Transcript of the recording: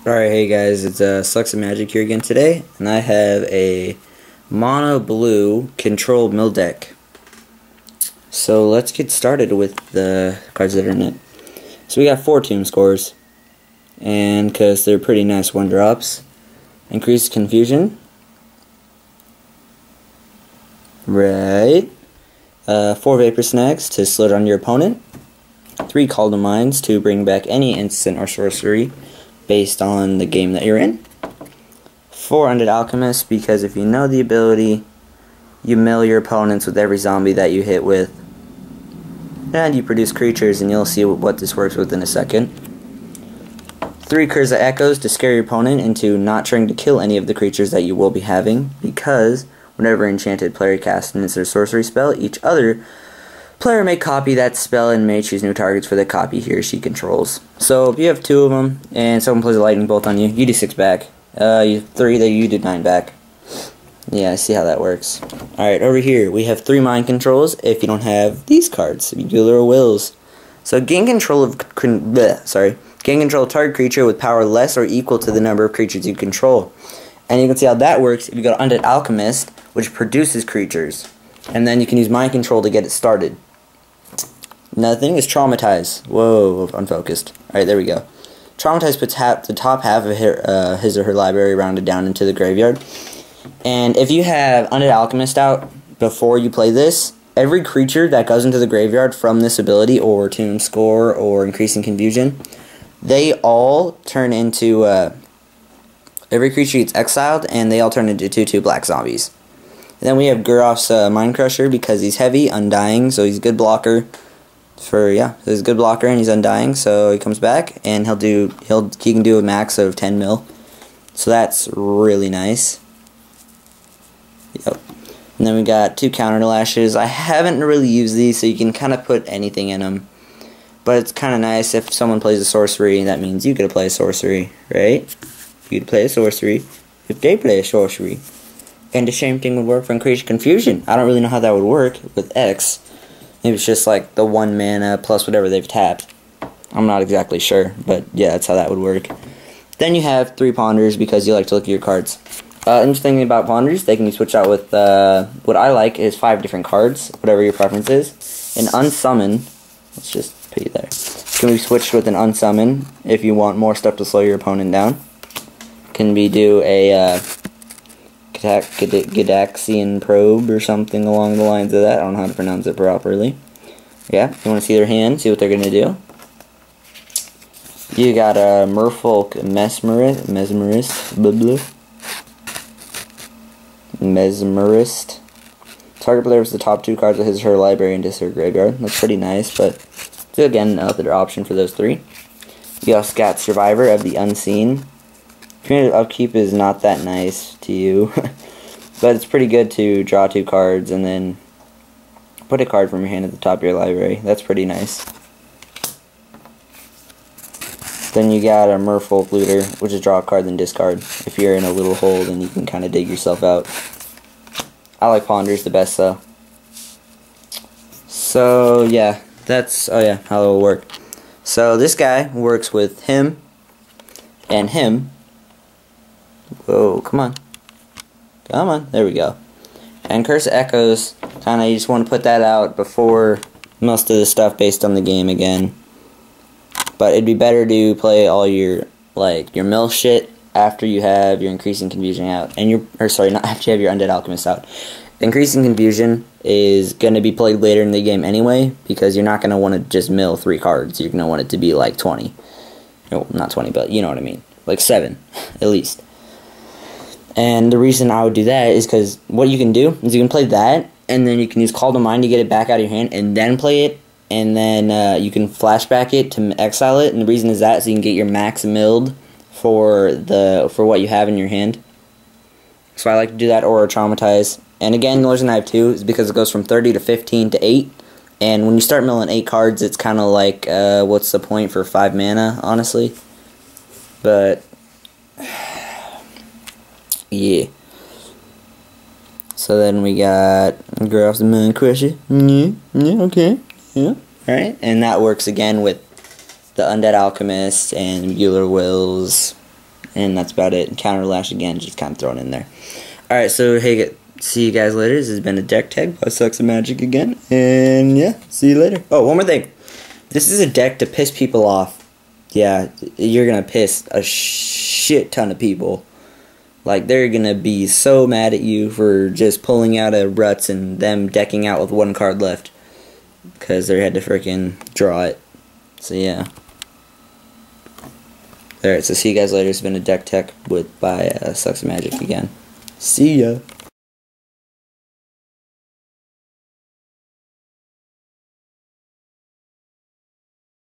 Alright, hey guys, it's Sucks and Magic here again today, and I have a mono blue control mill deck. So let's get started with the cards that are in it. So we got 4 Tomb Scores, and because they're pretty nice 1-drops. Increased Confusion. Right. 4 Vapor Snags to slow down your opponent. 3 Call to Minds to bring back any instant or sorcery based on the game that you're in. 4 Undead Alchemist, because if you know the ability, you mill your opponents with every zombie that you hit with, and you produce creatures, and you'll see what this works with in a second. 3 Curse of Echoes to scare your opponent into not trying to kill any of the creatures that you will be having, because whenever enchanted player casts an instant or sorcery spell, each other player may copy that spell and may choose new targets for the copy he or she controls. So if you have 2 of them and someone plays a lightning bolt on you, you do 6 back. You 3 that you do 9 back. Yeah, I see how that works. Alright, over here we have 3 mind controls if you don't have these cards. If you do Lure Wills. So gain control of gain control of target creature with power less or equal to the number of creatures you control. And you can see how that works if you go to Undead Alchemist, which produces creatures. And then you can use mind control to get it started. Another thing is Traumatize. Whoa, unfocused. Alright, there we go. Traumatize puts the top half of his or her library rounded down into the graveyard. And if you have Undead Alchemist out before you play this, every creature that goes into the graveyard from this ability, or Tomb Score, or Increasing Confusion, they all turn into, every creature gets exiled, and they all turn into 2/2 black zombies. And then we have Gurof's Mind Crusher, because he's heavy, undying, so he's a good blocker. He's a good blocker and he's undying, so he comes back and he can do a max of 10 mil. So that's really nice. Yep. And then we got 2 Counter Lashes. I haven't really used these, so you can kind of put anything in them. But it's kind of nice if someone plays a sorcery, that means you get to play a sorcery, right? You get to play a sorcery if they play a sorcery. And the same thing would work for Increased Confusion. I don't really know how that would work with X. Maybe it's just like the 1 mana plus whatever they've tapped. I'm not exactly sure, but yeah, that's how that would work. Then you have 3 Ponders, because you like to look at your cards. Interesting thing about Ponders, they can be switched out with, what I like is 5 different cards, whatever your preference is. An Unsummon, let's just put you there. Can be switched with an Unsummon if you want more stuff to slow your opponent down. Can be do a, Gadaxian Probe or something along the lines of that. I don't know how to pronounce it properly. Yeah, you want to see their hand, see what they're going to do. You got a Merfolk Mesmerist. Target player is the top 2 cards of his or her library into her graveyard. That's pretty nice, but it's again another option for those 3. You also got Survivor of the Unseen. Community upkeep is not that nice to you, but it's pretty good to draw 2 cards and then put a card from your hand at the top of your library. That's pretty nice. Then you got a Merfolk Looter, which is draw a card then discard. If you're in a little hole, then you can kind of dig yourself out. I like Ponders the best though. So yeah, that's how it'll work. So this guy works with him and him. Whoa, come on. Come on, there we go. And Curse of Echoes, kinda you just want to put that out before most of the stuff based on the game again. But it'd be better to play all your, your mill shit after you have your Increasing Confusion out. And not after you have your Undead Alchemist out. Increasing Confusion is gonna be played later in the game anyway, because you're not gonna want to just mill 3 cards. You're gonna want it to be like 20. No, not 20, but you know what I mean. Like 7, at least. And the reason I would do that is because what you can do is you can play that, and then you can use Call to Mind to get it back out of your hand, and then play it, and then you can flashback it to exile it. And the reason is that so you can get your max milled for what you have in your hand. So I like to do that, or Traumatize. And again, the reason I have 2 is because it goes from 30 to 15 to 8. And when you start milling 8 cards, it's kind of like, what's the point for 5 mana, honestly? But yeah. So then we got Gurof's Mind Crusher. Yeah, okay. Yeah. Alright, and that works again with the Undead Alchemist and Lure Wills And that's about it. And Counter Lash again, just kind of thrown in there. Alright, so hey, see you guys later. This has been a deck tag by Sucks of Magic again. And yeah, see you later. Oh, one more thing. This is a deck to piss people off. Yeah, you're gonna piss a shit ton of people. Like, they're gonna be so mad at you for just pulling out a Ruts and them decking out with one card left. Because they had to freaking draw it. So yeah. Alright, so see you guys later. It's been a deck tech by Sucks of Magic again. See ya.